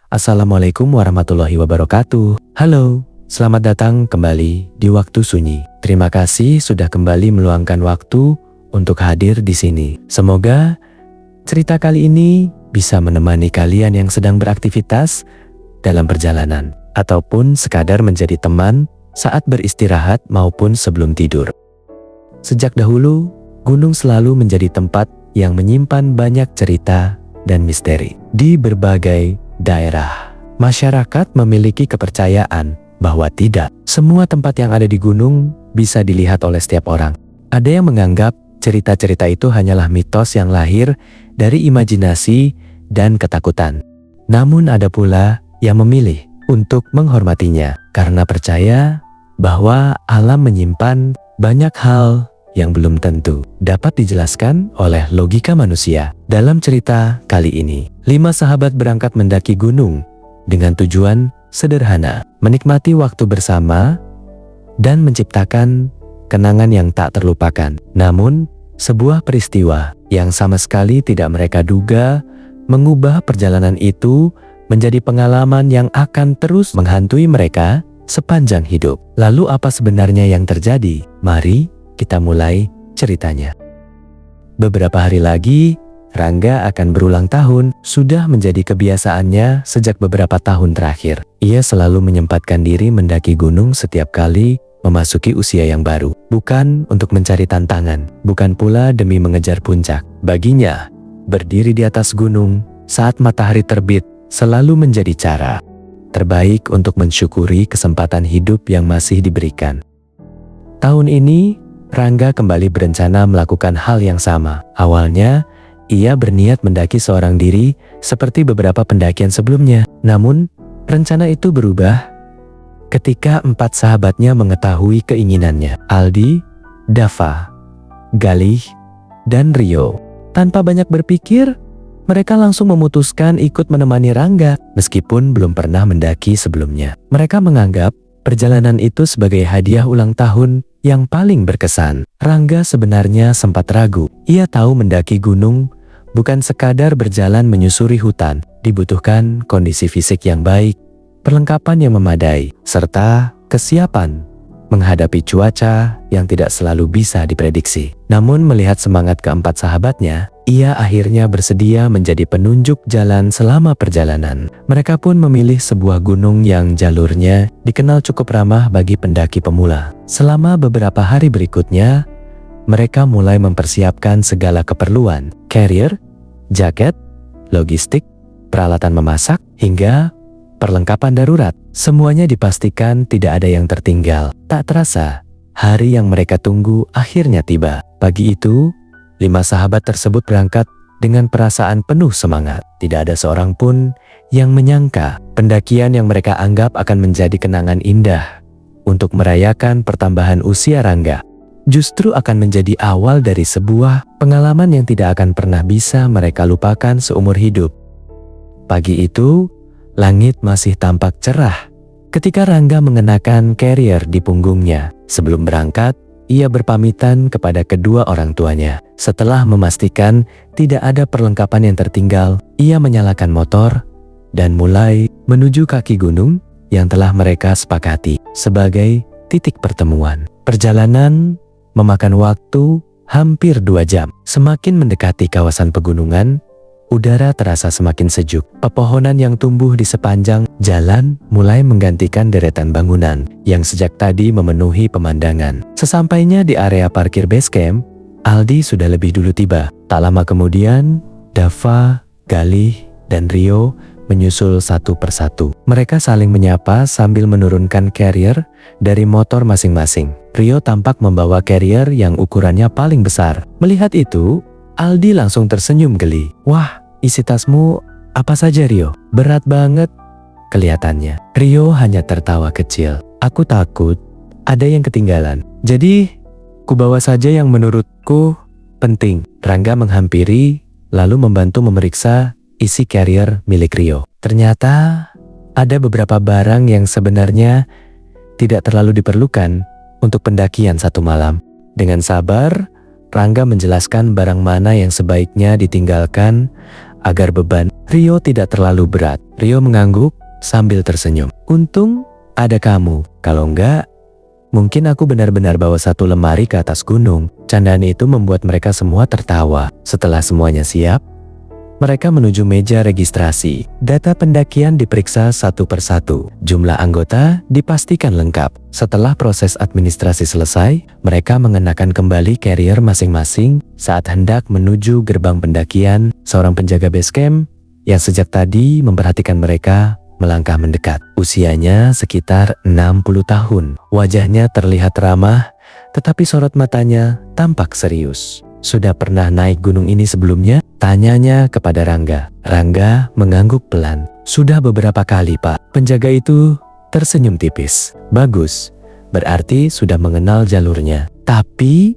Assalamualaikum warahmatullahi wabarakatuh. Halo, selamat datang kembali di Waktu Sunyi. Terima kasih sudah kembali meluangkan waktu untuk hadir di sini. Semoga cerita kali ini bisa menemani kalian yang sedang beraktivitas dalam perjalanan, ataupun sekadar menjadi teman saat beristirahat maupun sebelum tidur. Sejak dahulu, gunung selalu menjadi tempat yang menyimpan banyak cerita dan misteri. Di berbagai daerah, masyarakat memiliki kepercayaan bahwa tidak semua tempat yang ada di gunung bisa dilihat oleh setiap orang. Ada yang menganggap cerita-cerita itu hanyalah mitos yang lahir dari imajinasi dan ketakutan. Namun ada pula yang memilih untuk menghormatinya karena percaya bahwa alam menyimpan banyak hal yang belum tentu dapat dijelaskan oleh logika manusia. Dalam cerita kali ini, 5 sahabat berangkat mendaki gunung dengan tujuan sederhana, menikmati waktu bersama dan menciptakan kenangan yang tak terlupakan. Namun, sebuah peristiwa yang sama sekali tidak mereka duga mengubah perjalanan itu menjadi pengalaman yang akan terus menghantui mereka sepanjang hidup. Lalu apa sebenarnya yang terjadi? Mari kita mulai ceritanya. Beberapa hari lagi, Rangga akan berulang tahun. Sudah menjadi kebiasaannya sejak beberapa tahun terakhir. Ia selalu menyempatkan diri mendaki gunung setiap kali memasuki usia yang baru. Bukan untuk mencari tantangan, bukan pula demi mengejar puncak. Baginya, berdiri di atas gunung saat matahari terbit selalu menjadi cara terbaik untuk mensyukuri kesempatan hidup yang masih diberikan. Tahun ini, Rangga kembali berencana melakukan hal yang sama. Awalnya, ia berniat mendaki seorang diri seperti beberapa pendakian sebelumnya. Namun, rencana itu berubah ketika 4 sahabatnya mengetahui keinginannya. Aldi, Dava, Galih, dan Rio. Tanpa banyak berpikir, mereka langsung memutuskan ikut menemani Rangga meskipun belum pernah mendaki sebelumnya. Mereka menganggap perjalanan itu sebagai hadiah ulang tahun yang paling berkesan. Rangga sebenarnya sempat ragu. Ia tahu mendaki gunung bukan sekadar berjalan menyusuri hutan. Dibutuhkan kondisi fisik yang baik, perlengkapan yang memadai, serta kesiapan menghadapi cuaca yang tidak selalu bisa diprediksi. Namun melihat semangat keempat sahabatnya, ia akhirnya bersedia menjadi penunjuk jalan selama perjalanan. Mereka pun memilih sebuah gunung yang jalurnya dikenal cukup ramah bagi pendaki pemula. Selama beberapa hari berikutnya, mereka mulai mempersiapkan segala keperluan, carrier, jaket, logistik, peralatan memasak, hingga perlengkapan darurat. Semuanya dipastikan tidak ada yang tertinggal. Tak terasa, hari yang mereka tunggu akhirnya tiba. Pagi itu, 5 sahabat tersebut berangkat dengan perasaan penuh semangat. Tidak ada seorang pun yang menyangka pendakian yang mereka anggap akan menjadi kenangan indah untuk merayakan pertambahan usia Rangga, justru akan menjadi awal dari sebuah pengalaman yang tidak akan pernah bisa mereka lupakan seumur hidup. Pagi itu, langit masih tampak cerah ketika Rangga mengenakan carrier di punggungnya. Sebelum berangkat, ia berpamitan kepada kedua orang tuanya. Setelah memastikan tidak ada perlengkapan yang tertinggal, ia menyalakan motor dan mulai menuju kaki gunung yang telah mereka sepakati sebagai titik pertemuan. Perjalanan memakan waktu hampir 2 jam. Semakin mendekati kawasan pegunungan, udara terasa semakin sejuk. Pepohonan yang tumbuh di sepanjang jalan mulai menggantikan deretan bangunan yang sejak tadi memenuhi pemandangan. Sesampainya di area parkir base camp, Aldi sudah lebih dulu tiba. Tak lama kemudian, Dava, Galih, dan Rio menyusul satu persatu. Mereka saling menyapa sambil menurunkan carrier dari motor masing-masing. Rio tampak membawa carrier yang ukurannya paling besar. Melihat itu, Aldi langsung tersenyum geli. "Wah, isi tasmu apa saja, Rio? Berat banget kelihatannya." Rio hanya tertawa kecil. "Aku takut ada yang ketinggalan. Jadi, kubawa saja yang menurutku penting." Rangga menghampiri lalu membantu memeriksa isi carrier milik Rio. Ternyata ada beberapa barang yang sebenarnya tidak terlalu diperlukan untuk pendakian satu malam. Dengan sabar, Rangga menjelaskan barang mana yang sebaiknya ditinggalkan agar beban Rio tidak terlalu berat. Rio mengangguk sambil tersenyum. Untung ada kamu, kalau enggak, mungkin aku benar-benar bawa satu lemari ke atas gunung. Candaan itu membuat mereka semua tertawa. Setelah semuanya siap, mereka menuju meja registrasi. Data pendakian diperiksa satu persatu. Jumlah anggota dipastikan lengkap. Setelah proses administrasi selesai, mereka mengenakan kembali carrier masing-masing. Saat hendak menuju gerbang pendakian, seorang penjaga base camp yang sejak tadi memperhatikan mereka melangkah mendekat. Usianya sekitar 60 tahun. Wajahnya terlihat ramah, tetapi sorot matanya tampak serius. Sudah pernah naik gunung ini sebelumnya? Tanyanya kepada Rangga. Rangga mengangguk pelan. Sudah beberapa kali, Pak. Penjaga itu tersenyum tipis. Bagus, berarti sudah mengenal jalurnya. Tapi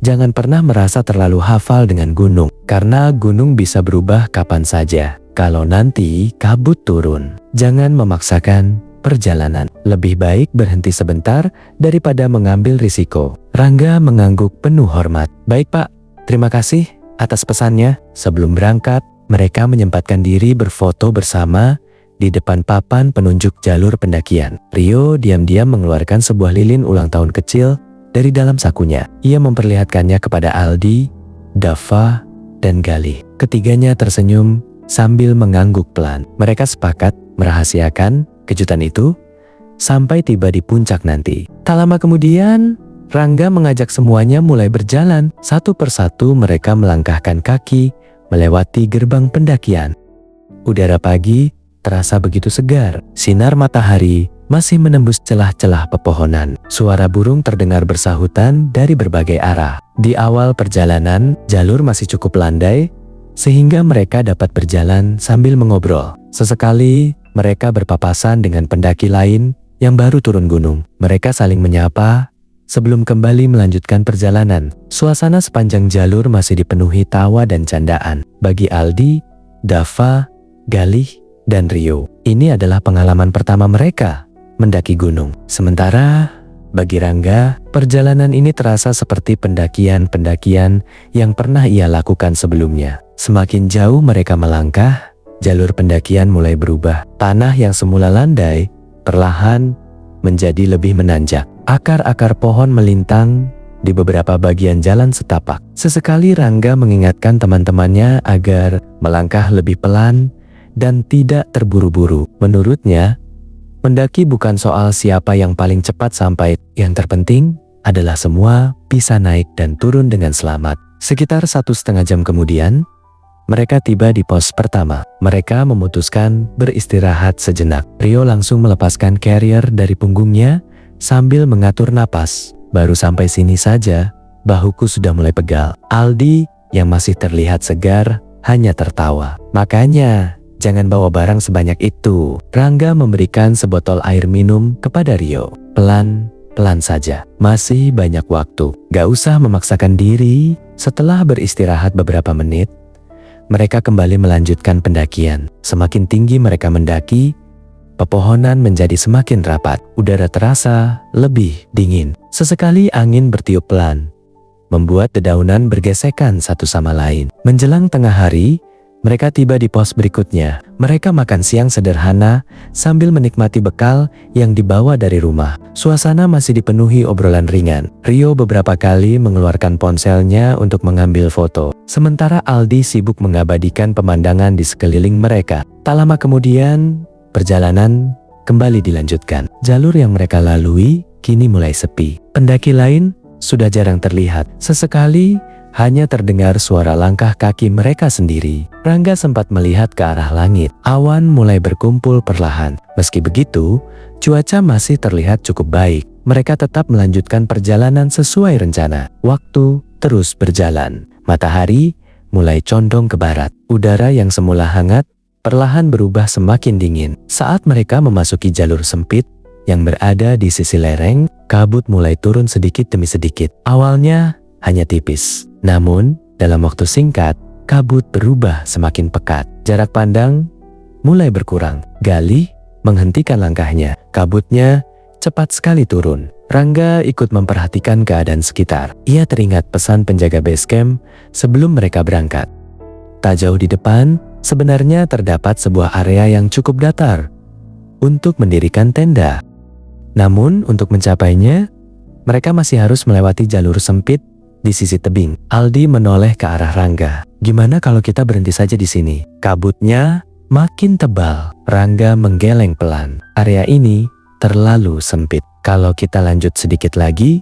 jangan pernah merasa terlalu hafal dengan gunung, karena gunung bisa berubah kapan saja. Kalau nanti kabut turun, jangan memaksakan perjalanan. Lebih baik berhenti sebentar daripada mengambil risiko. Rangga mengangguk penuh hormat. Baik, Pak, terima kasih atas pesannya. Sebelum berangkat, mereka menyempatkan diri berfoto bersama di depan papan penunjuk jalur pendakian. Rio diam-diam mengeluarkan sebuah lilin ulang tahun kecil dari dalam sakunya. Ia memperlihatkannya kepada Aldi, Dava, dan Galih. Ketiganya tersenyum sambil mengangguk pelan. Mereka sepakat merahasiakan kejutan itu sampai tiba di puncak nanti. Tak lama kemudian, Rangga mengajak semuanya mulai berjalan. Satu persatu mereka melangkahkan kaki melewati gerbang pendakian. Udara pagi terasa begitu segar. Sinar matahari masih menembus celah-celah pepohonan. Suara burung terdengar bersahutan dari berbagai arah. Di awal perjalanan, jalur masih cukup landai, sehingga mereka dapat berjalan sambil mengobrol. Sesekali, mereka berpapasan dengan pendaki lain yang baru turun gunung. Mereka saling menyapa sebelum kembali melanjutkan perjalanan. Suasana sepanjang jalur masih dipenuhi tawa dan candaan. Bagi Aldi, Dava, Galih, dan Rio, ini adalah pengalaman pertama mereka mendaki gunung. Sementara bagi Rangga, perjalanan ini terasa seperti pendakian-pendakian yang pernah ia lakukan sebelumnya. Semakin jauh mereka melangkah, jalur pendakian mulai berubah. Tanah yang semula landai perlahan menjadi lebih menanjak. Akar-akar pohon melintang di beberapa bagian jalan setapak. Sesekali Rangga mengingatkan teman-temannya agar melangkah lebih pelan dan tidak terburu-buru. Menurutnya, mendaki bukan soal siapa yang paling cepat sampai. Yang terpenting adalah semua bisa naik dan turun dengan selamat. Sekitar 1,5 jam kemudian, mereka tiba di pos pertama. Mereka memutuskan beristirahat sejenak. Rio langsung melepaskan carrier dari punggungnya sambil mengatur napas. Baru sampai sini saja, bahuku sudah mulai pegal. Aldi yang masih terlihat segar hanya tertawa. Makanya, jangan bawa barang sebanyak itu. Rangga memberikan sebotol air minum kepada Rio. Pelan-pelan saja. Masih banyak waktu. Gak usah memaksakan diri. Setelah beristirahat beberapa menit, mereka kembali melanjutkan pendakian. Semakin tinggi mereka mendaki, pepohonan menjadi semakin rapat. Udara terasa lebih dingin. Sesekali angin bertiup pelan, membuat dedaunan bergesekan satu sama lain. Menjelang tengah hari, mereka tiba di pos berikutnya. Mereka makan siang sederhana sambil menikmati bekal yang dibawa dari rumah. Suasana masih dipenuhi obrolan ringan. Rio beberapa kali mengeluarkan ponselnya untuk mengambil foto. Sementara Aldi sibuk mengabadikan pemandangan di sekeliling mereka. Tak lama kemudian, perjalanan kembali dilanjutkan. Jalur yang mereka lalui kini mulai sepi. Pendaki lain sudah jarang terlihat. Sesekali hanya terdengar suara langkah kaki mereka sendiri. Rangga sempat melihat ke arah langit. Awan mulai berkumpul perlahan. Meski begitu, cuaca masih terlihat cukup baik. Mereka tetap melanjutkan perjalanan sesuai rencana. Waktu terus berjalan. Matahari mulai condong ke barat. Udara yang semula hangat perlahan berubah semakin dingin. Saat mereka memasuki jalur sempit yang berada di sisi lereng, kabut mulai turun sedikit demi sedikit. Awalnya hanya tipis, namun dalam waktu singkat, kabut berubah semakin pekat. Jarak pandang mulai berkurang. Galih menghentikan langkahnya. Kabutnya cepat sekali turun. Rangga ikut memperhatikan keadaan sekitar. Ia teringat pesan penjaga base camp sebelum mereka berangkat. Tak jauh di depan, sebenarnya terdapat sebuah area yang cukup datar untuk mendirikan tenda. Namun untuk mencapainya, mereka masih harus melewati jalur sempit di sisi tebing. Aldi menoleh ke arah Rangga. Gimana kalau kita berhenti saja di sini? Kabutnya makin tebal. Rangga menggeleng pelan. Area ini terlalu sempit. Kalau kita lanjut sedikit lagi,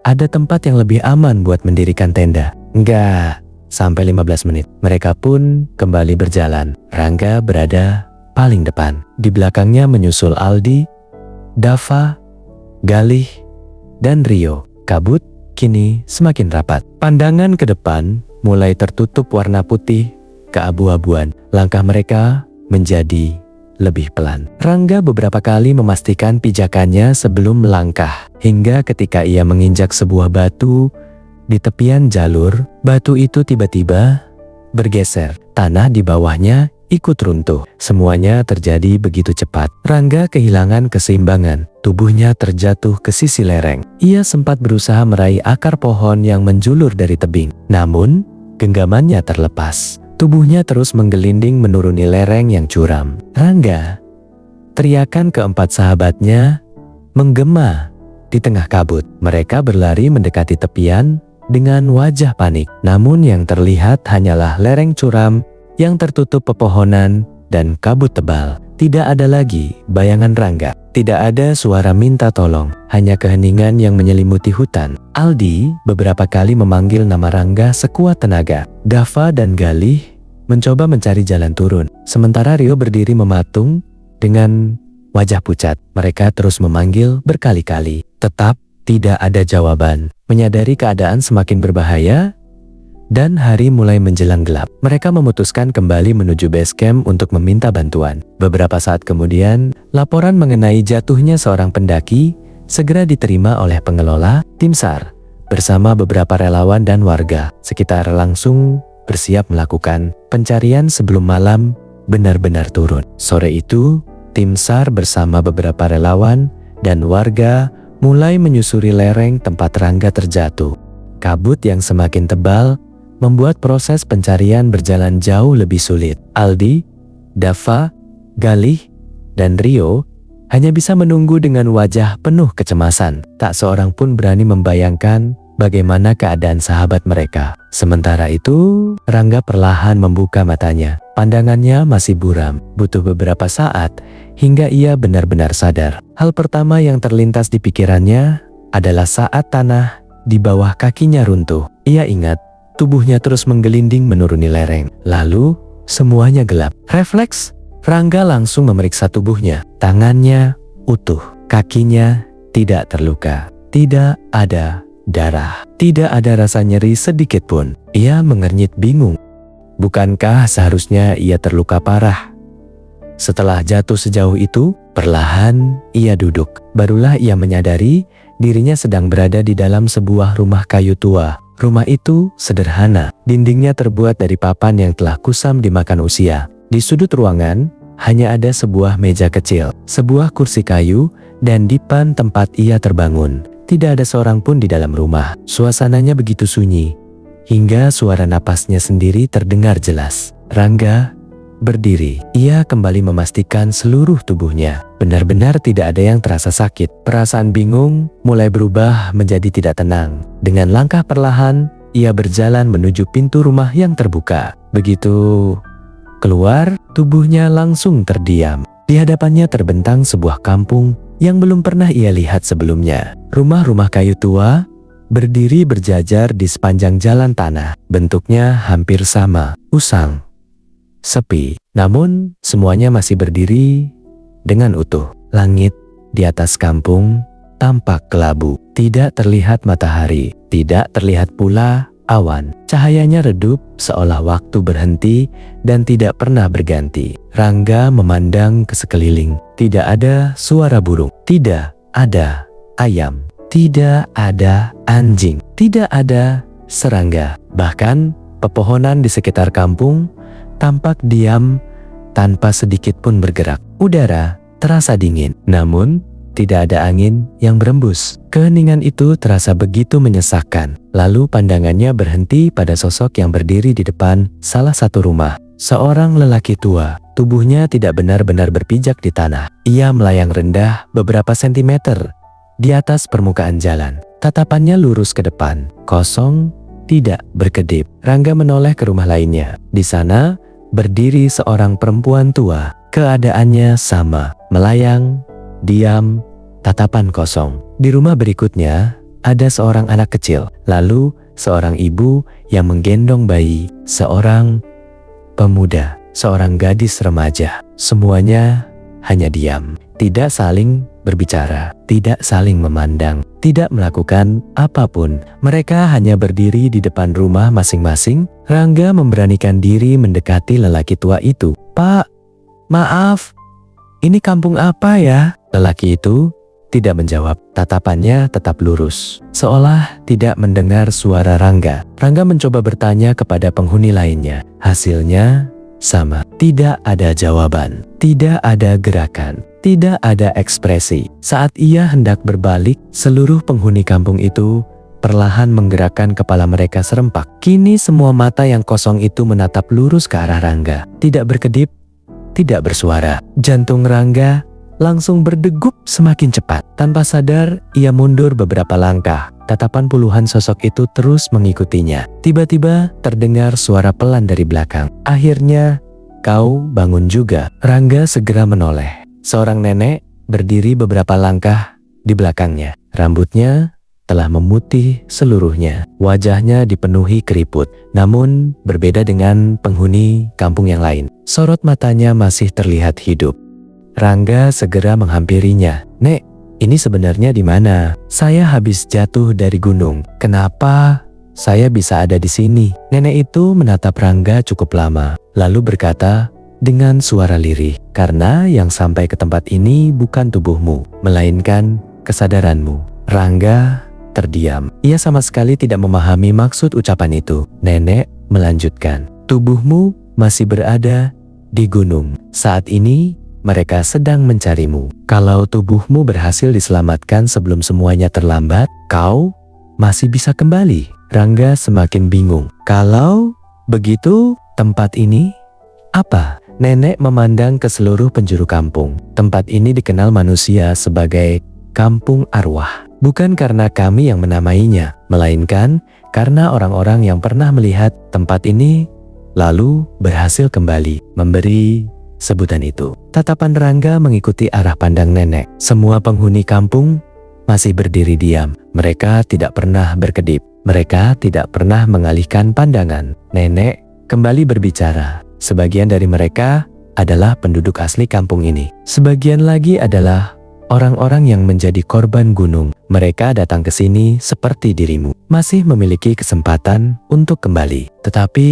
ada tempat yang lebih aman buat mendirikan tenda. Enggak, sampai 15 menit. Mereka pun kembali berjalan. Rangga berada paling depan. Di belakangnya menyusul Aldi, Dava, Galih, dan Rio. Kabut kini semakin rapat. Pandangan ke depan mulai tertutup warna putih keabu-abuan. Langkah mereka menjadi lebih pelan. Rangga beberapa kali memastikan pijakannya sebelum melangkah, hingga ketika ia menginjak sebuah batu di tepian jalur, batu itu tiba-tiba bergeser. Tanah di bawahnya ikut runtuh. Semuanya terjadi begitu cepat. Rangga kehilangan keseimbangan. Tubuhnya terjatuh ke sisi lereng. Ia sempat berusaha meraih akar pohon yang menjulur dari tebing. Namun, genggamannya terlepas. Tubuhnya terus menggelinding menuruni lereng yang curam. Rangga, teriakan keempat sahabatnya menggema di tengah kabut. Mereka berlari mendekati tepian dengan wajah panik. Namun yang terlihat hanyalah lereng curam yang tertutup pepohonan dan kabut tebal. Tidak ada lagi bayangan Rangga. Tidak ada suara minta tolong. Hanya keheningan yang menyelimuti hutan. Aldi beberapa kali memanggil nama Rangga sekuat tenaga. Dava dan Galih mencoba mencari jalan turun. Sementara Rio berdiri mematung dengan wajah pucat. Mereka terus memanggil berkali-kali. Tetap tidak ada jawaban. Menyadari keadaan semakin berbahaya, dan hari mulai menjelang gelap. Mereka memutuskan kembali menuju base camp untuk meminta bantuan. Beberapa saat kemudian, laporan mengenai jatuhnya seorang pendaki segera diterima oleh pengelola tim SAR bersama beberapa relawan dan warga sekitar langsung bersiap melakukan pencarian sebelum malam benar-benar turun. Sore itu, tim SAR bersama beberapa relawan dan warga mulai menyusuri lereng tempat Rangga terjatuh. Kabut yang semakin tebal membuat proses pencarian berjalan jauh lebih sulit. Aldi, Dava, Galih, dan Rio hanya bisa menunggu dengan wajah penuh kecemasan. Tak seorang pun berani membayangkan bagaimana keadaan sahabat mereka. Sementara itu, Rangga perlahan membuka matanya. Pandangannya masih buram. Butuh beberapa saat hingga ia benar-benar sadar. Hal pertama yang terlintas di pikirannya adalah saat tanah di bawah kakinya runtuh. Ia ingat tubuhnya terus menggelinding menuruni lereng. Lalu, semuanya gelap. Refleks, Rangga langsung memeriksa tubuhnya. Tangannya utuh. Kakinya tidak terluka. Tidak ada darah. Tidak ada rasa nyeri sedikit pun. Ia mengernyit bingung. Bukankah seharusnya ia terluka parah? Setelah jatuh sejauh itu, perlahan ia duduk. Barulah ia menyadari dirinya sedang berada di dalam sebuah rumah kayu tua. Rumah itu sederhana. Dindingnya terbuat dari papan yang telah kusam dimakan usia. Di sudut ruangan, hanya ada sebuah meja kecil, sebuah kursi kayu, dan dipan tempat ia terbangun. Tidak ada seorang pun di dalam rumah. Suasananya begitu sunyi, hingga suara napasnya sendiri terdengar jelas. Rangga berdiri. Ia kembali memastikan seluruh tubuhnya benar-benar tidak ada yang terasa sakit. Perasaan bingung mulai berubah menjadi tidak tenang. Dengan langkah perlahan, ia berjalan menuju pintu rumah yang terbuka. Begitu keluar, tubuhnya langsung terdiam. Di hadapannya terbentang sebuah kampung yang belum pernah ia lihat sebelumnya. Rumah-rumah kayu tua berdiri berjajar di sepanjang jalan tanah. Bentuknya hampir sama, usang, sepi. Namun, semuanya masih berdiri dengan utuh. Langit di atas kampung tampak kelabu. Tidak terlihat matahari, tidak terlihat pula awan. Cahayanya redup seolah waktu berhenti dan tidak pernah berganti. Rangga memandang ke sekeliling. Tidak ada suara burung, tidak ada ayam, tidak ada anjing, tidak ada serangga. Bahkan pepohonan di sekitar kampung tampak diam tanpa sedikit pun bergerak. Udara terasa dingin. Namun tidak ada angin yang berembus. Keheningan itu terasa begitu menyesakkan. Lalu pandangannya berhenti pada sosok yang berdiri di depan salah satu rumah. Seorang lelaki tua, tubuhnya tidak benar-benar berpijak di tanah. Ia melayang rendah beberapa sentimeter di atas permukaan jalan. Tatapannya lurus ke depan, kosong, tidak berkedip. Rangga menoleh ke rumah lainnya. Di sana berdiri seorang perempuan tua. Keadaannya sama, melayang, diam, tatapan kosong. Di rumah berikutnya ada seorang anak kecil, lalu seorang ibu yang menggendong bayi, seorang pemuda, seorang gadis remaja. Semuanya hanya diam, tidak saling berbicara, tidak saling memandang, tidak melakukan apapun. Mereka hanya berdiri di depan rumah masing-masing. Rangga memberanikan diri mendekati lelaki tua itu. "Pak, maaf, ini kampung apa ya?" Lelaki itu tidak menjawab. Tatapannya tetap lurus, seolah tidak mendengar suara Rangga. Rangga mencoba bertanya kepada penghuni lainnya. Hasilnya sama. Tidak ada jawaban, tidak ada gerakan, tidak ada ekspresi. Saat ia hendak berbalik, seluruh penghuni kampung itu perlahan menggerakkan kepala mereka serempak. Kini semua mata yang kosong itu menatap lurus ke arah Rangga. Tidak berkedip, tidak bersuara. Jantung Rangga langsung berdegup semakin cepat. Tanpa sadar, ia mundur beberapa langkah. Tatapan puluhan sosok itu terus mengikutinya. Tiba-tiba terdengar suara pelan dari belakang. "Akhirnya kau bangun juga." Rangga segera menoleh. Seorang nenek berdiri beberapa langkah di belakangnya. Rambutnya telah memutih seluruhnya. Wajahnya dipenuhi keriput. Namun berbeda dengan penghuni kampung yang lain. Sorot matanya masih terlihat hidup. Rangga segera menghampirinya. "Nek, ini sebenarnya di mana? Saya habis jatuh dari gunung. Kenapa saya bisa ada di sini?" Nenek itu menatap Rangga cukup lama, lalu berkata dengan suara lirih, "Karena yang sampai ke tempat ini bukan tubuhmu, melainkan kesadaranmu." Rangga terdiam. Ia sama sekali tidak memahami maksud ucapan itu. Nenek melanjutkan, "Tubuhmu masih berada di gunung. Saat ini mereka sedang mencarimu. Kalau tubuhmu berhasil diselamatkan sebelum semuanya terlambat, kau masih bisa kembali." Rangga semakin bingung. "Kalau begitu, tempat ini apa?" Nenek memandang ke seluruh penjuru kampung. "Tempat ini dikenal manusia sebagai kampung arwah. Bukan karena kami yang menamainya, melainkan karena orang-orang yang pernah melihat tempat ini lalu berhasil kembali memberi sebutan itu." Tatapan Rangga mengikuti arah pandang nenek. Semua penghuni kampung masih berdiri diam. Mereka tidak pernah berkedip. Mereka tidak pernah mengalihkan pandangan. Nenek kembali berbicara. "Sebagian dari mereka adalah penduduk asli kampung ini. Sebagian lagi adalah orang-orang yang menjadi korban gunung. Mereka datang ke sini seperti dirimu. Masih memiliki kesempatan untuk kembali. Tetapi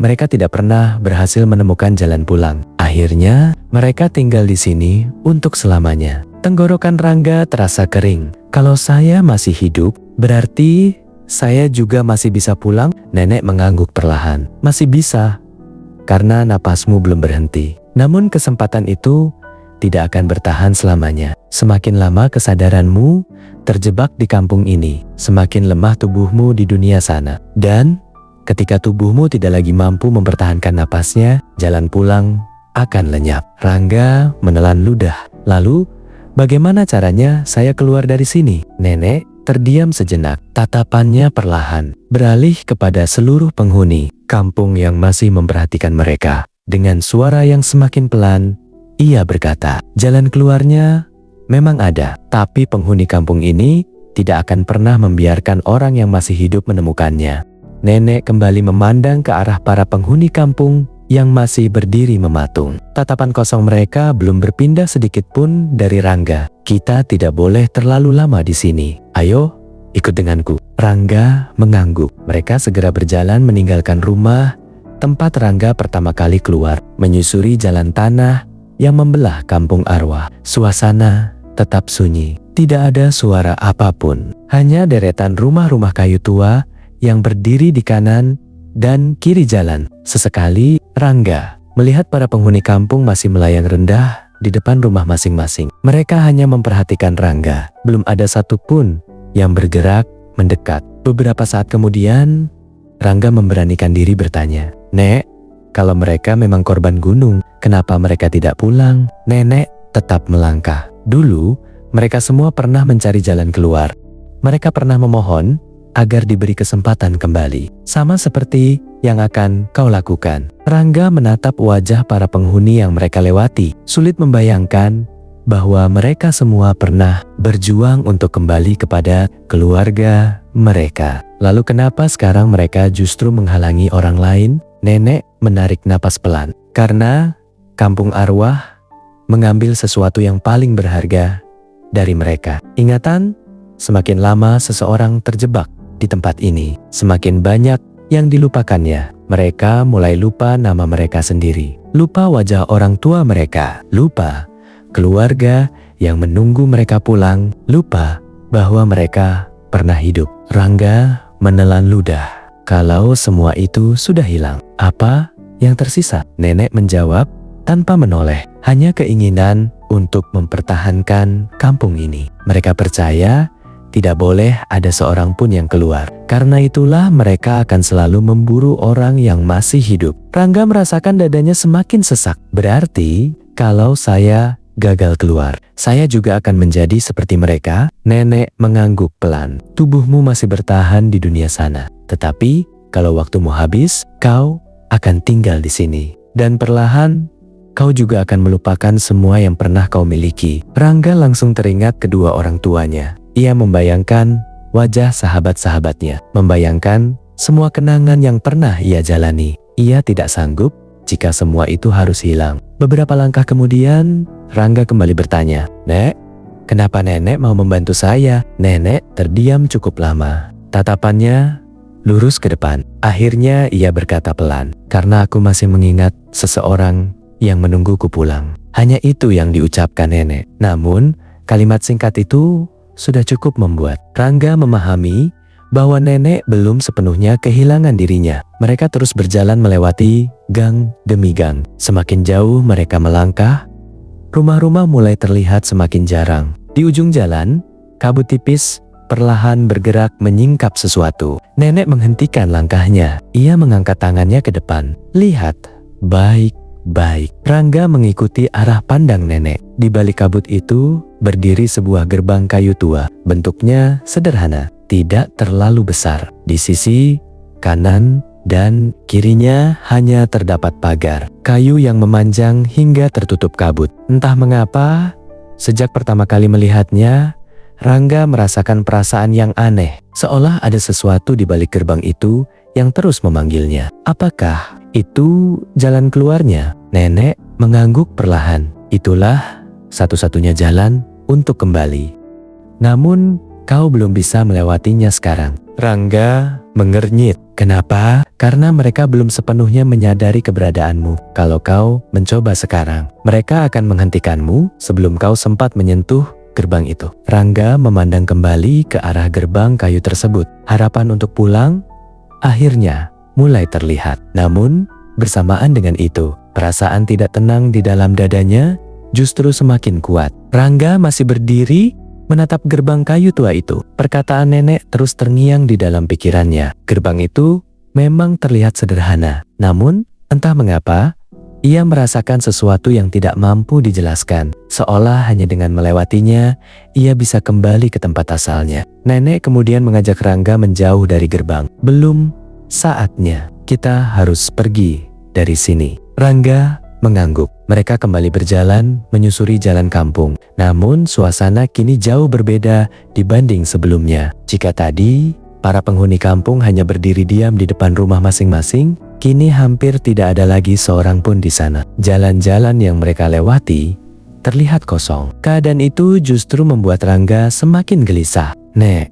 mereka tidak pernah berhasil menemukan jalan pulang. Akhirnya, mereka tinggal di sini untuk selamanya." Tenggorokan Rangga terasa kering. "Kalau saya masih hidup, berarti saya juga masih bisa pulang?" Nenek mengangguk perlahan. "Masih bisa, karena napasmu belum berhenti. Namun kesempatan itu tidak akan bertahan selamanya. Semakin lama kesadaranmu terjebak di kampung ini, semakin lemah tubuhmu di dunia sana. Dan ketika tubuhmu tidak lagi mampu mempertahankan napasnya, jalan pulang akan lenyap." Rangga menelan ludah. "Lalu, bagaimana caranya saya keluar dari sini?" Nenek terdiam sejenak. Tatapannya perlahan beralih kepada seluruh penghuni kampung yang masih memperhatikan mereka. Dengan suara yang semakin pelan, ia berkata, "Jalan keluarnya memang ada, tapi penghuni kampung ini tidak akan pernah membiarkan orang yang masih hidup menemukannya." Nenek kembali memandang ke arah para penghuni kampung yang masih berdiri mematung. Tatapan kosong mereka belum berpindah sedikit pun dari Rangga. "Kita tidak boleh terlalu lama di sini. Ayo, ikut denganku." Rangga mengangguk. Mereka segera berjalan meninggalkan rumah tempat Rangga pertama kali keluar, menyusuri jalan tanah yang membelah kampung arwah. Suasana tetap sunyi. Tidak ada suara apapun. Hanya deretan rumah-rumah kayu tua yang berdiri di kanan dan kiri jalan. Sesekali Rangga melihat para penghuni kampung masih melayang rendah di depan rumah masing-masing. Mereka hanya memperhatikan Rangga. Belum ada satupun yang bergerak mendekat. Beberapa saat kemudian, Rangga memberanikan diri bertanya, "Nek, kalau mereka memang korban gunung, kenapa mereka tidak pulang?" Nenek tetap melangkah. Dulu, mereka semua pernah mencari jalan keluar. Mereka pernah memohon agar diberi kesempatan kembali. Sama seperti yang akan kau lakukan. Rangga menatap wajah para penghuni yang mereka lewati. Sulit membayangkan bahwa mereka semua pernah berjuang untuk kembali kepada keluarga mereka. Lalu kenapa sekarang mereka justru menghalangi orang lain? Nenek menarik napas pelan. Karena kampung arwah mengambil sesuatu yang paling berharga dari mereka. Ingatan, semakin lama seseorang terjebak di tempat ini, semakin banyak yang dilupakannya. Mereka mulai lupa nama mereka sendiri, lupa wajah orang tua mereka, lupa keluarga yang menunggu mereka pulang, lupa bahwa mereka pernah hidup. Rangga menelan ludah. Kalau semua itu sudah hilang, apa yang tersisa? Nenek menjawab tanpa menoleh, hanya keinginan untuk mempertahankan kampung ini. Mereka percaya tidak boleh ada seorang pun yang keluar. Karena itulah mereka akan selalu memburu orang yang masih hidup. Rangga merasakan dadanya semakin sesak. Berarti kalau saya gagal keluar, saya juga akan menjadi seperti mereka. Nenek mengangguk pelan. Tubuhmu masih bertahan di dunia sana. Tetapi kalau waktumu habis, kau akan tinggal di sini. Dan perlahan kau juga akan melupakan semua yang pernah kau miliki. Rangga langsung teringat kedua orang tuanya. Ia membayangkan wajah sahabat-sahabatnya, membayangkan semua kenangan yang pernah ia jalani. Ia tidak sanggup jika semua itu harus hilang. Beberapa langkah kemudian, Rangga kembali bertanya, "Nek, kenapa nenek mau membantu saya?" Nenek terdiam cukup lama. Tatapannya lurus ke depan. Akhirnya ia berkata pelan, "Karena aku masih mengingat seseorang yang menungguku pulang." Hanya itu yang diucapkan nenek. Namun, kalimat singkat itu sudah cukup membuat Rangga memahami bahwa nenek belum sepenuhnya kehilangan dirinya. Mereka terus berjalan melewati gang demi gang. Semakin jauh mereka melangkah, rumah-rumah mulai terlihat semakin jarang. Di ujung jalan, kabut tipis perlahan bergerak menyingkap sesuatu. Nenek menghentikan langkahnya. Ia mengangkat tangannya ke depan. "Lihat, baik-baik." Rangga mengikuti arah pandang nenek. Di balik kabut itu berdiri sebuah gerbang kayu tua. Bentuknya sederhana, tidak terlalu besar. Di sisi kanan dan kirinya hanya terdapat pagar kayu yang memanjang hingga tertutup kabut. Entah mengapa, sejak pertama kali melihatnya, Rangga merasakan perasaan yang aneh. Seolah ada sesuatu di balik gerbang itu yang terus memanggilnya. Apakah itu jalan keluarnya? Nenek mengangguk perlahan. Itulah satu-satunya jalan untuk kembali. Namun, kau belum bisa melewatinya sekarang. Rangga mengernyit. Kenapa? Karena mereka belum sepenuhnya menyadari keberadaanmu. Kalau kau mencoba sekarang, mereka akan menghentikanmu sebelum kau sempat menyentuh gerbang itu. Rangga memandang kembali ke arah gerbang kayu tersebut. Harapan untuk pulang akhirnya mulai terlihat. Namun, bersamaan dengan itu, perasaan tidak tenang di dalam dadanya justru semakin kuat. Rangga masih berdiri menatap gerbang kayu tua itu. Perkataan nenek terus terngiang di dalam pikirannya. Gerbang itu memang terlihat sederhana. Namun, entah mengapa, ia merasakan sesuatu yang tidak mampu dijelaskan. Seolah hanya dengan melewatinya, ia bisa kembali ke tempat asalnya. Nenek kemudian mengajak Rangga menjauh dari gerbang. "Belum saatnya, kita harus pergi dari sini." Rangga mengangguk. Mereka kembali berjalan menyusuri jalan kampung. Namun suasana kini jauh berbeda dibanding sebelumnya. Jika tadi para penghuni kampung hanya berdiri diam di depan rumah masing-masing, kini hampir tidak ada lagi seorang pun di sana. Jalan-jalan yang mereka lewati terlihat kosong. Keadaan itu justru membuat Rangga semakin gelisah. "Nek,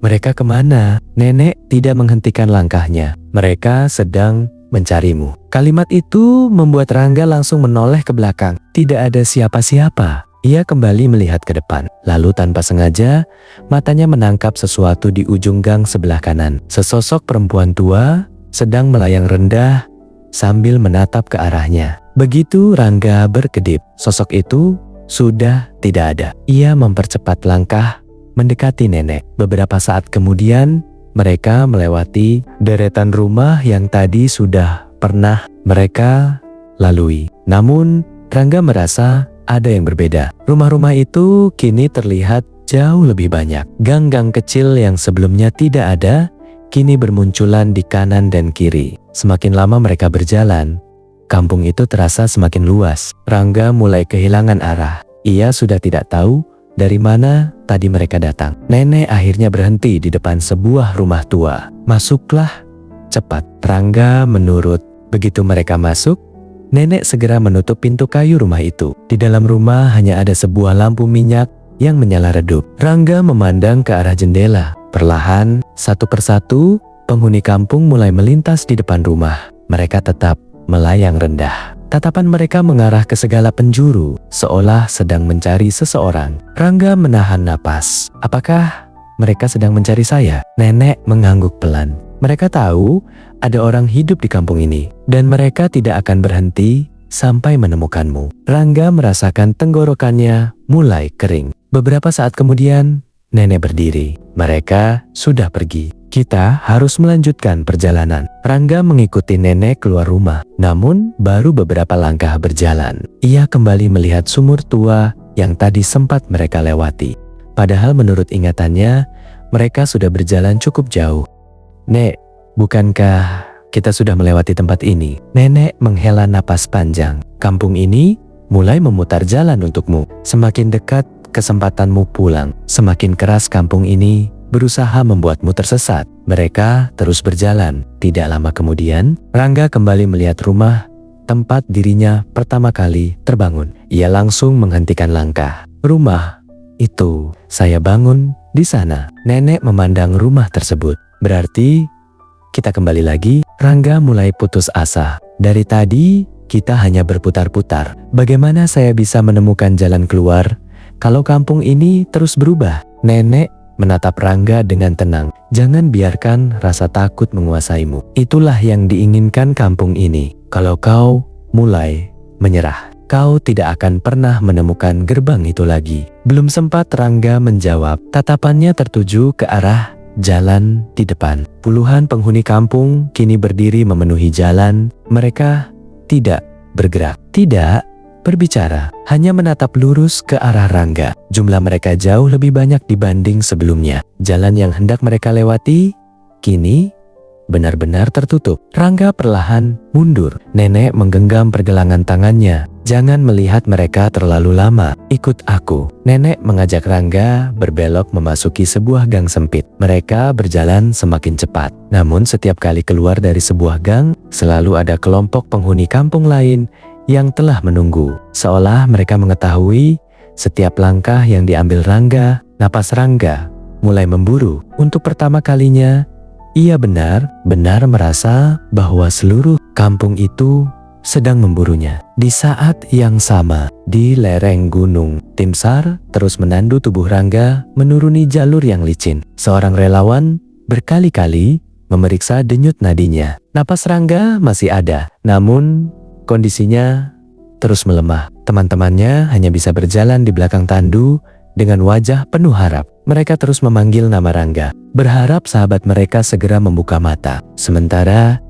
mereka kemana?" Nenek tidak menghentikan langkahnya. "Mereka sedang mencarimu." Kalimat itu membuat Rangga langsung menoleh ke belakang. Tidak ada siapa-siapa. Ia kembali melihat ke depan. Lalu tanpa sengaja, matanya menangkap sesuatu di ujung gang sebelah kanan. Sesosok perempuan tua sedang melayang rendah sambil menatap ke arahnya. Begitu Rangga berkedip, sosok itu sudah tidak ada. Ia mempercepat langkah mendekati nenek. Beberapa saat kemudian, mereka melewati deretan rumah yang tadi sudah pernah mereka lalui. Namun, Rangga merasa ada yang berbeda. Rumah-rumah itu kini terlihat jauh lebih banyak. Gang-gang kecil yang sebelumnya tidak ada, kini bermunculan di kanan dan kiri. Semakin lama mereka berjalan, kampung itu terasa semakin luas. Rangga mulai kehilangan arah. Ia sudah tidak tahu dari mana tadi mereka datang. Nenek akhirnya berhenti di depan sebuah rumah tua. "Masuklah, cepat." Rangga menurut. Begitu mereka masuk, nenek segera menutup pintu kayu rumah itu. Di dalam rumah hanya ada sebuah lampu minyak yang menyala redup. Rangga memandang ke arah jendela. Perlahan, satu persatu, penghuni kampung mulai melintas di depan rumah. Mereka tetap melayang rendah. Tatapan mereka mengarah ke segala penjuru, seolah sedang mencari seseorang. Rangga menahan napas. Apakah mereka sedang mencari saya? Nenek mengangguk pelan. Mereka tahu ada orang hidup di kampung ini, dan mereka tidak akan berhenti sampai menemukanmu. Rangga merasakan tenggorokannya mulai kering. Beberapa saat kemudian, nenek berdiri. Mereka sudah pergi. Kita harus melanjutkan perjalanan. Rangga mengikuti nenek keluar rumah. Namun, baru beberapa langkah berjalan, ia kembali melihat sumur tua yang tadi sempat mereka lewati. Padahal menurut ingatannya, mereka sudah berjalan cukup jauh. "Nek, bukankah kita sudah melewati tempat ini?" Nenek menghela napas panjang. "Kampung ini mulai memutar jalan untukmu. Semakin dekat kesempatanmu pulang, semakin keras kampung ini berusaha membuatmu tersesat." Mereka terus berjalan. Tidak lama kemudian, Rangga kembali melihat rumah tempat dirinya pertama kali terbangun. Ia langsung menghentikan langkah. "Rumah itu, saya bangun di sana." Nenek memandang rumah tersebut. "Berarti kita kembali lagi?" Rangga mulai putus asa. "Dari tadi kita hanya berputar-putar. Bagaimana saya bisa menemukan jalan keluar kalau kampung ini terus berubah?" Nenek menatap Rangga dengan tenang. "Jangan biarkan rasa takut menguasaimu. Itulah yang diinginkan kampung ini. Kalau kau mulai menyerah, kau tidak akan pernah menemukan gerbang itu lagi." Belum sempat Rangga menjawab, tatapannya tertuju ke arah jalan di depan. Puluhan penghuni kampung kini berdiri memenuhi jalan. Mereka tidak bergerak, tidak berbicara, hanya menatap lurus ke arah Rangga. Jumlah mereka jauh lebih banyak dibanding sebelumnya. Jalan yang hendak mereka lewati kini benar-benar tertutup. Rangga perlahan mundur. Nenek menggenggam pergelangan tangannya. "Jangan melihat mereka terlalu lama. Ikut aku." Nenek mengajak Rangga berbelok memasuki sebuah gang sempit. Mereka berjalan semakin cepat. Namun setiap kali keluar dari sebuah gang, selalu ada kelompok penghuni kampung lain yang telah menunggu. Seolah mereka mengetahui setiap langkah yang diambil Rangga. Napas Rangga mulai memburu. Untuk pertama kalinya, ia benar-benar merasa bahwa seluruh kampung itu sedang memburunya. Di saat yang sama, di lereng gunung, tim SAR terus menandu tubuh Rangga menuruni jalur yang licin. Seorang relawan berkali-kali memeriksa denyut nadinya. Napas Rangga masih ada, namun kondisinya terus melemah. Teman-temannya hanya bisa berjalan di belakang tandu dengan wajah penuh harap. Mereka terus memanggil nama Rangga, berharap sahabat mereka segera membuka mata. Sementara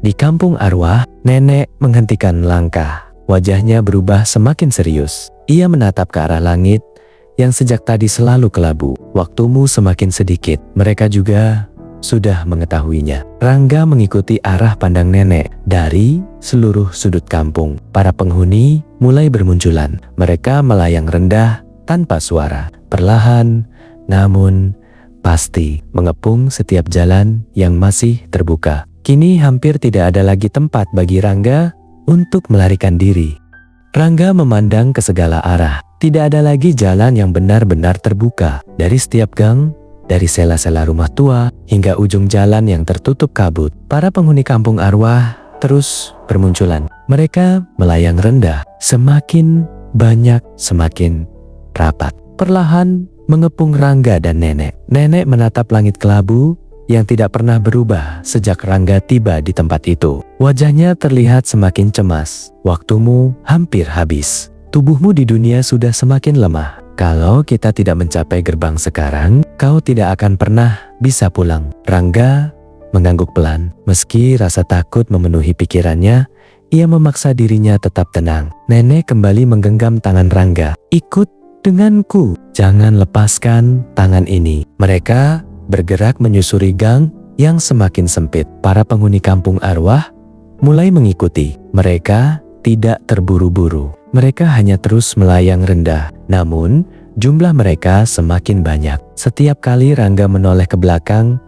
di kampung arwah, nenek menghentikan langkah. Wajahnya berubah semakin serius. Ia menatap ke arah langit yang sejak tadi selalu kelabu. "Waktumu semakin sedikit." Mereka juga sudah mengetahuinya. Rangga mengikuti arah pandang nenek. Dari seluruh sudut kampung, para penghuni mulai bermunculan. Mereka melayang rendah tanpa suara, perlahan namun pasti mengepung setiap jalan yang masih terbuka. Kini hampir tidak ada lagi tempat bagi Rangga untuk melarikan diri. Rangga memandang ke segala arah. Tidak ada lagi jalan yang benar-benar terbuka. Dari setiap gang, dari sela-sela rumah tua, hingga ujung jalan yang tertutup kabut, para penghuni kampung arwah terus bermunculan. Mereka melayang rendah, semakin banyak, semakin rapat. Perlahan mengepung Rangga dan nenek. Nenek menatap langit kelabu yang tidak pernah berubah sejak Rangga tiba di tempat itu. Wajahnya terlihat semakin cemas. Waktumu hampir habis. Tubuhmu di dunia sudah semakin lemah. Kalau kita tidak mencapai gerbang sekarang, kau tidak akan pernah bisa pulang. Rangga mengangguk pelan. Meski rasa takut memenuhi pikirannya, ia memaksa dirinya tetap tenang. Nenek kembali menggenggam tangan Rangga. Ikut denganku, jangan lepaskan tangan ini. Mereka bergerak menyusuri gang yang semakin sempit. Para penghuni kampung arwah mulai mengikuti. Mereka tidak terburu-buru. Mereka hanya terus melayang rendah. Namun, jumlah mereka semakin banyak. Setiap kali Rangga menoleh ke belakang,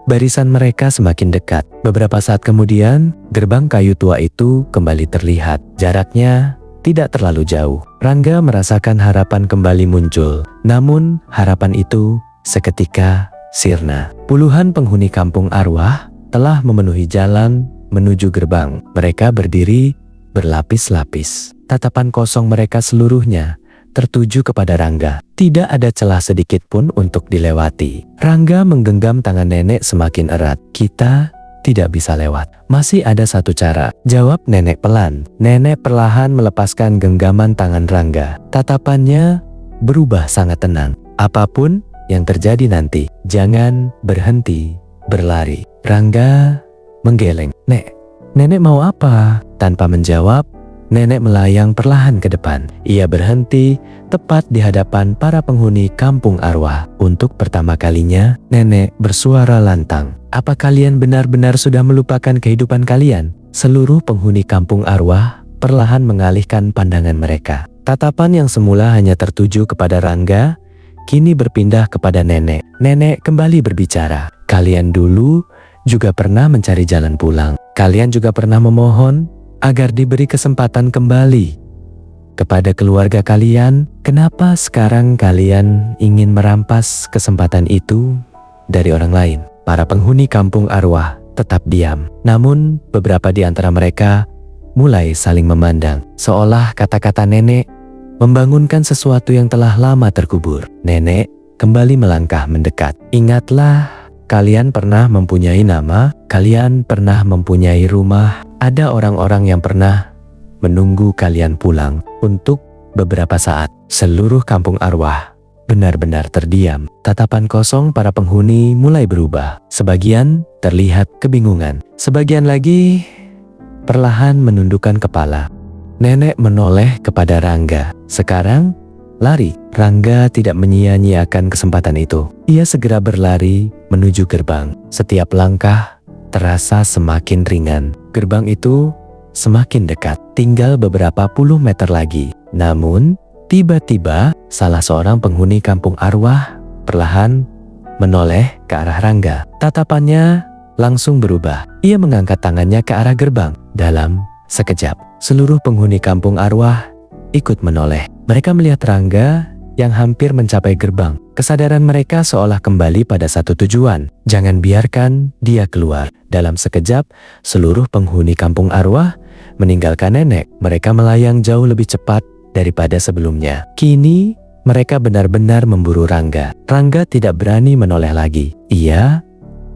barisan mereka semakin dekat. Beberapa saat kemudian, gerbang kayu tua itu kembali terlihat. Jaraknya tidak terlalu jauh. Rangga merasakan harapan kembali muncul. Namun, harapan itu seketika sirna. Puluhan penghuni kampung arwah telah memenuhi jalan menuju gerbang. Mereka berdiri berlapis-lapis. Tatapan kosong mereka seluruhnya tertuju kepada Rangga. Tidak ada celah sedikit pun untuk dilewati. Rangga menggenggam tangan nenek semakin erat. Kita tidak bisa lewat. Masih ada satu cara, jawab nenek pelan. Nenek perlahan melepaskan genggaman tangan Rangga. Tatapannya berubah sangat tenang. Apapun yang terjadi nanti, jangan berhenti berlari. Rangga menggeleng. Nenek mau apa? Tanpa menjawab, nenek melayang perlahan ke depan. Ia berhenti tepat di hadapan para penghuni kampung arwah. Untuk pertama kalinya, nenek bersuara lantang. Apa kalian benar-benar sudah melupakan kehidupan kalian? Seluruh penghuni kampung arwah perlahan mengalihkan pandangan mereka. Tatapan yang semula hanya tertuju kepada Rangga, kini berpindah kepada nenek. Nenek kembali berbicara. Kalian dulu juga pernah mencari jalan pulang. Kalian juga pernah memohon agar diberi kesempatan kembali kepada keluarga kalian. Kenapa sekarang kalian ingin merampas kesempatan itu dari orang lain? Para penghuni kampung arwah tetap diam. Namun beberapa di antara mereka mulai saling memandang. Seolah kata-kata nenek membangunkan sesuatu yang telah lama terkubur. Nenek kembali melangkah mendekat. Ingatlah, kalian pernah mempunyai nama, kalian pernah mempunyai rumah. Ada orang-orang yang pernah menunggu kalian pulang untuk beberapa saat. Seluruh kampung arwah benar-benar terdiam. Tatapan kosong para penghuni mulai berubah. Sebagian terlihat kebingungan. Sebagian lagi perlahan menundukkan kepala. Nenek menoleh kepada Rangga. Sekarang, lari. Rangga tidak menyia-nyiakan kesempatan itu. Ia segera berlari menuju gerbang. Setiap langkah terasa semakin ringan. Gerbang itu semakin dekat. Tinggal beberapa puluh meter lagi. Namun, tiba-tiba salah seorang penghuni kampung arwah perlahan menoleh ke arah Rangga. Tatapannya langsung berubah. Ia mengangkat tangannya ke arah gerbang. Dalam sekejap, seluruh penghuni kampung arwah ikut menoleh. Mereka melihat Rangga yang hampir mencapai gerbang. Kesadaran mereka seolah kembali pada satu tujuan. Jangan biarkan dia keluar. Dalam sekejap, seluruh penghuni kampung arwah meninggalkan nenek. Mereka melayang jauh lebih cepat daripada sebelumnya. Kini, mereka benar-benar memburu Rangga. Rangga tidak berani menoleh lagi. Ia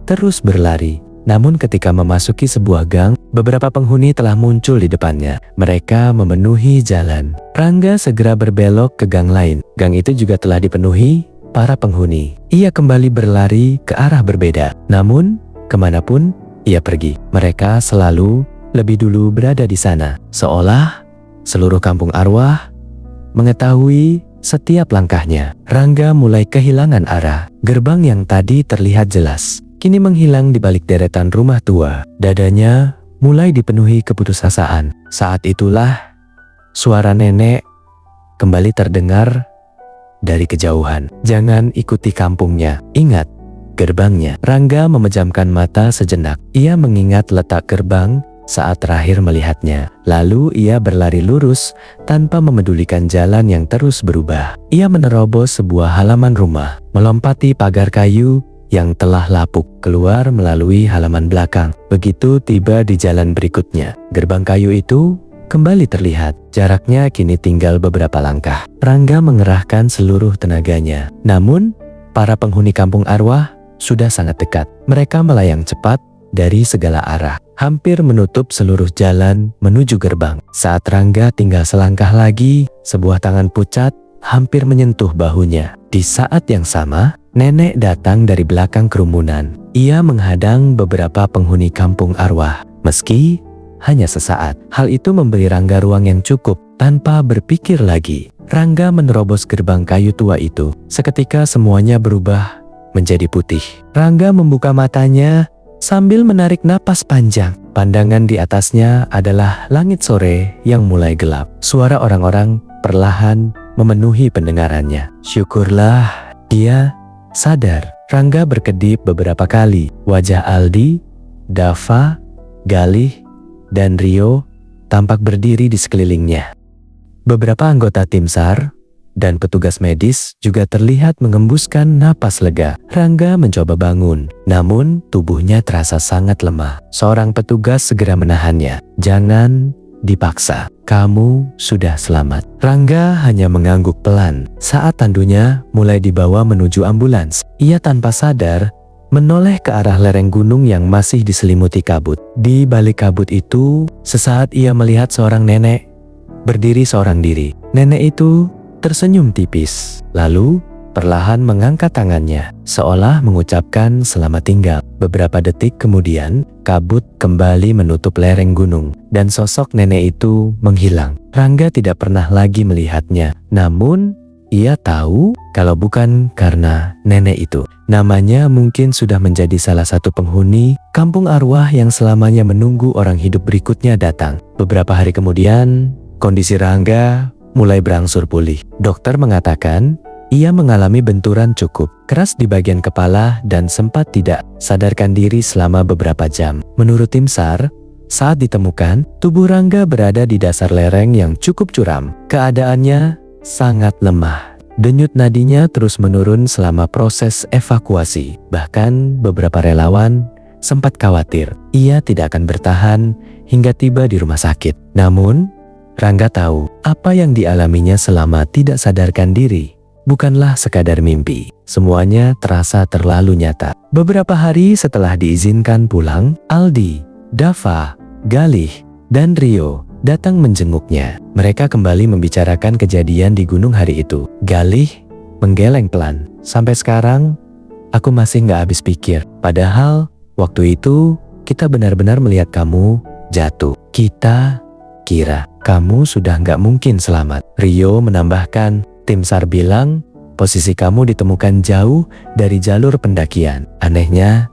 terus berlari. Namun ketika memasuki sebuah gang, beberapa penghuni telah muncul di depannya. Mereka memenuhi jalan. Rangga segera berbelok ke gang lain. Gang itu juga telah dipenuhi para penghuni. Ia kembali berlari ke arah berbeda. Namun, kemanapun ia pergi, mereka selalu lebih dulu berada di sana. Seolah seluruh kampung arwah mengetahui setiap langkahnya. Rangga mulai kehilangan arah. Gerbang yang tadi terlihat jelas kini menghilang di balik deretan rumah tua. Dadanya mulai dipenuhi keputusasaan. Saat itulah suara nenek kembali terdengar dari kejauhan. Jangan ikuti kampungnya. Ingat gerbangnya. Rangga memejamkan mata sejenak. Ia mengingat letak gerbang saat terakhir melihatnya. Lalu ia berlari lurus tanpa memedulikan jalan yang terus berubah. Ia menerobos sebuah halaman rumah, melompati pagar kayu yang telah lapuk, keluar melalui halaman belakang. Begitu tiba di jalan berikutnya, gerbang kayu itu kembali terlihat. Jaraknya kini tinggal beberapa langkah. Rangga mengerahkan seluruh tenaganya. Namun, para penghuni kampung arwah sudah sangat dekat. Mereka melayang cepat dari segala arah, hampir menutup seluruh jalan menuju gerbang. Saat Rangga tinggal selangkah lagi, sebuah tangan pucat hampir menyentuh bahunya. Di saat yang sama, nenek datang dari belakang kerumunan. Ia menghadang beberapa penghuni kampung arwah. Meski hanya sesaat, hal itu memberi Rangga ruang yang cukup. Tanpa berpikir lagi, Rangga menerobos gerbang kayu tua itu. Seketika semuanya berubah menjadi putih. Rangga membuka matanya sambil menarik napas panjang. Pandangan di atasnya adalah langit sore yang mulai gelap. Suara orang-orang perlahan memenuhi pendengarannya. Syukurlah dia sadar. Rangga berkedip beberapa kali. Wajah Aldi, Dava, Galih, dan Rio tampak berdiri di sekelilingnya. Beberapa anggota tim SAR dan petugas medis juga terlihat mengembuskan napas lega. Rangga mencoba bangun, namun tubuhnya terasa sangat lemah. Seorang petugas segera menahannya. Jangan dipaksa, kamu sudah selamat. Rangga hanya mengangguk pelan saat tandunya mulai dibawa menuju ambulans. Ia tanpa sadar menoleh ke arah lereng gunung yang masih diselimuti kabut. Di balik kabut itu, sesaat ia melihat seorang nenek berdiri seorang diri. Nenek itu tersenyum tipis, lalu perlahan mengangkat tangannya, seolah mengucapkan selamat tinggal. Beberapa detik kemudian, kabut kembali menutup lereng gunung, dan sosok nenek itu menghilang. Rangga tidak pernah lagi melihatnya, namun ia tahu kalau bukan karena nenek itu, namanya mungkin sudah menjadi salah satu penghuni kampung arwah yang selamanya menunggu orang hidup berikutnya datang. Beberapa hari kemudian, kondisi Rangga mulai berangsur pulih. Dokter mengatakan ia mengalami benturan cukup keras di bagian kepala dan sempat tidak sadarkan diri selama beberapa jam. Menurut tim SAR, saat ditemukan, tubuh Rangga berada di dasar lereng yang cukup curam. Keadaannya sangat lemah. Denyut nadinya terus menurun selama proses evakuasi. Bahkan beberapa relawan sempat khawatir ia tidak akan bertahan hingga tiba di rumah sakit. Namun, Rangga tahu apa yang dialaminya selama tidak sadarkan diri bukanlah sekadar mimpi. Semuanya terasa terlalu nyata. Beberapa hari setelah diizinkan pulang, Aldi, Dava, Galih, dan Rio datang menjenguknya. Mereka kembali membicarakan kejadian di gunung hari itu. Galih menggeleng pelan. Sampai sekarang, aku masih gak habis pikir. Padahal, waktu itu kita benar-benar melihat kamu jatuh. Kita kira kamu sudah gak mungkin selamat. Rio menambahkan, tim SAR bilang posisi kamu ditemukan jauh dari jalur pendakian. Anehnya,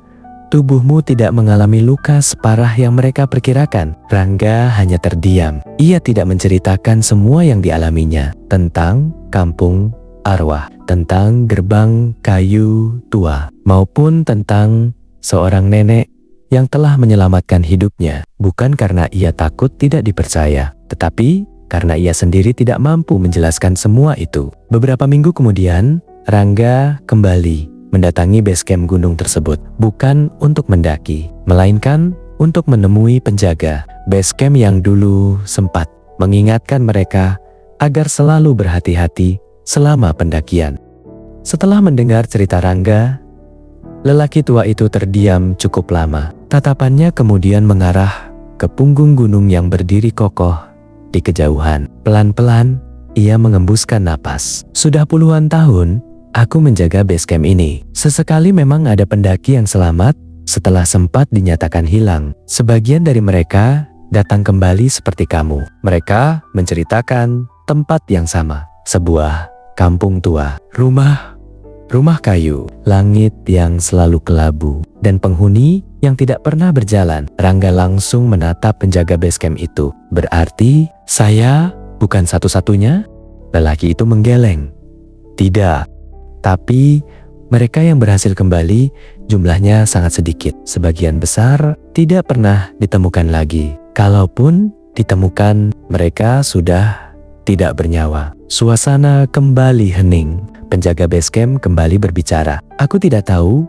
tubuhmu tidak mengalami luka separah yang mereka perkirakan. Rangga hanya terdiam. Ia tidak menceritakan semua yang dialaminya tentang kampung arwah, tentang gerbang kayu tua, maupun tentang seorang nenek yang telah menyelamatkan hidupnya. Bukan karena ia takut tidak dipercaya, tetapi karena ia sendiri tidak mampu menjelaskan semua itu. Beberapa minggu kemudian, Rangga kembali mendatangi base camp gunung tersebut. Bukan untuk mendaki, melainkan untuk menemui penjaga base camp yang dulu sempat mengingatkan mereka agar selalu berhati-hati selama pendakian. Setelah mendengar cerita Rangga, lelaki tua itu terdiam cukup lama. Tatapannya kemudian mengarah ke punggung gunung yang berdiri kokoh di kejauhan. Pelan-pelan, ia mengembuskan napas. Sudah puluhan tahun, aku menjaga base camp ini. Sesekali memang ada pendaki yang selamat setelah sempat dinyatakan hilang. Sebagian dari mereka datang kembali seperti kamu. Mereka menceritakan tempat yang sama. Sebuah kampung tua, rumah kayu, langit yang selalu kelabu, dan penghuni yang tidak pernah berjalan. Rangga langsung menatap penjaga base camp itu. Berarti saya bukan satu-satunya? Lelaki itu menggeleng. Tidak, tapi mereka yang berhasil kembali jumlahnya sangat sedikit. Sebagian besar tidak pernah ditemukan lagi. Kalaupun ditemukan, mereka sudah tidak bernyawa. Suasana kembali hening. Penjaga base camp kembali berbicara. Aku tidak tahu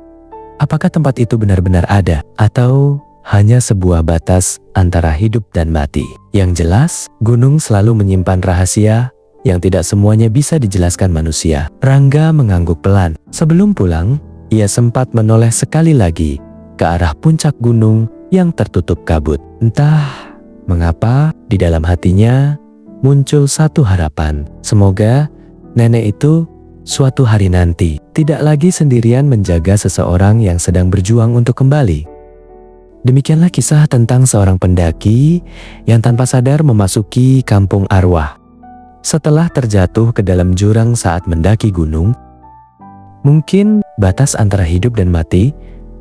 apakah tempat itu benar-benar ada atau hanya sebuah batas antara hidup dan mati. Yang jelas, gunung selalu menyimpan rahasia yang tidak semuanya bisa dijelaskan manusia. Rangga mengangguk pelan. Sebelum pulang, ia sempat menoleh sekali lagi ke arah puncak gunung yang tertutup kabut. Entah mengapa di dalam hatinya muncul satu harapan. Semoga nenek itu suatu hari nanti tidak lagi sendirian menjaga seseorang yang sedang berjuang untuk kembali. Demikianlah kisah tentang seorang pendaki yang tanpa sadar memasuki kampung arwah. Setelah terjatuh ke dalam jurang saat mendaki gunung, mungkin batas antara hidup dan mati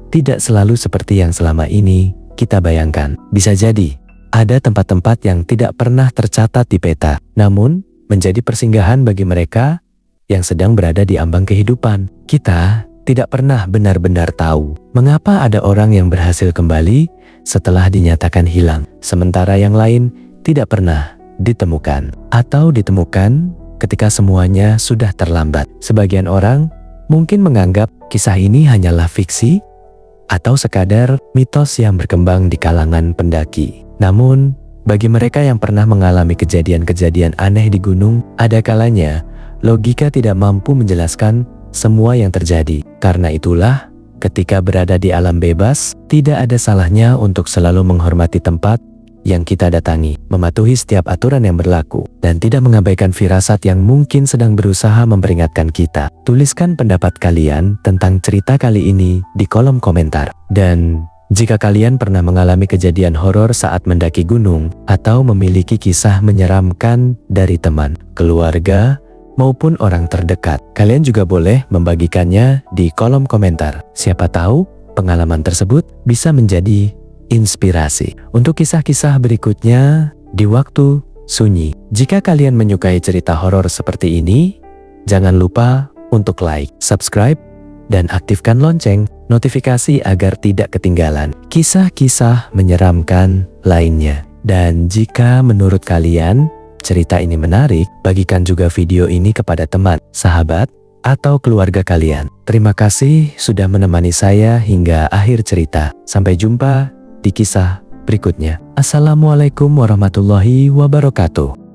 tidak selalu seperti yang selama ini kita bayangkan. Bisa jadi ada tempat-tempat yang tidak pernah tercatat di peta, namun menjadi persinggahan bagi mereka yang sedang berada di ambang kehidupan. Kita tidak pernah benar-benar tahu mengapa ada orang yang berhasil kembali setelah dinyatakan hilang, sementara yang lain tidak pernah ditemukan atau ditemukan ketika semuanya sudah terlambat. Sebagian orang mungkin menganggap kisah ini hanyalah fiksi atau sekadar mitos yang berkembang di kalangan pendaki. Namun, bagi mereka yang pernah mengalami kejadian-kejadian aneh di gunung, ada kalanya logika tidak mampu menjelaskan semua yang terjadi. Karena itulah, ketika berada di alam bebas, tidak ada salahnya untuk selalu menghormati tempat yang kita datangi, mematuhi setiap aturan yang berlaku, dan tidak mengabaikan firasat yang mungkin sedang berusaha memperingatkan kita. Tuliskan pendapat kalian tentang cerita kali ini di kolom komentar. Dan jika kalian pernah mengalami kejadian horor saat mendaki gunung, atau memiliki kisah menyeramkan dari teman, keluarga, maupun orang terdekat, kalian juga boleh membagikannya di kolom komentar. Siapa tahu pengalaman tersebut bisa menjadi inspirasi untuk kisah-kisah berikutnya di waktu sunyi. Jika kalian menyukai cerita horor seperti ini, jangan lupa untuk like, subscribe, dan aktifkan lonceng notifikasi agar tidak ketinggalan kisah-kisah menyeramkan lainnya. Dan jika menurut kalian cerita ini menarik, bagikan juga video ini kepada teman, sahabat, atau keluarga kalian. Terima kasih sudah menemani saya hingga akhir cerita. Sampai jumpa di kisah berikutnya. Assalamualaikum warahmatullahi wabarakatuh.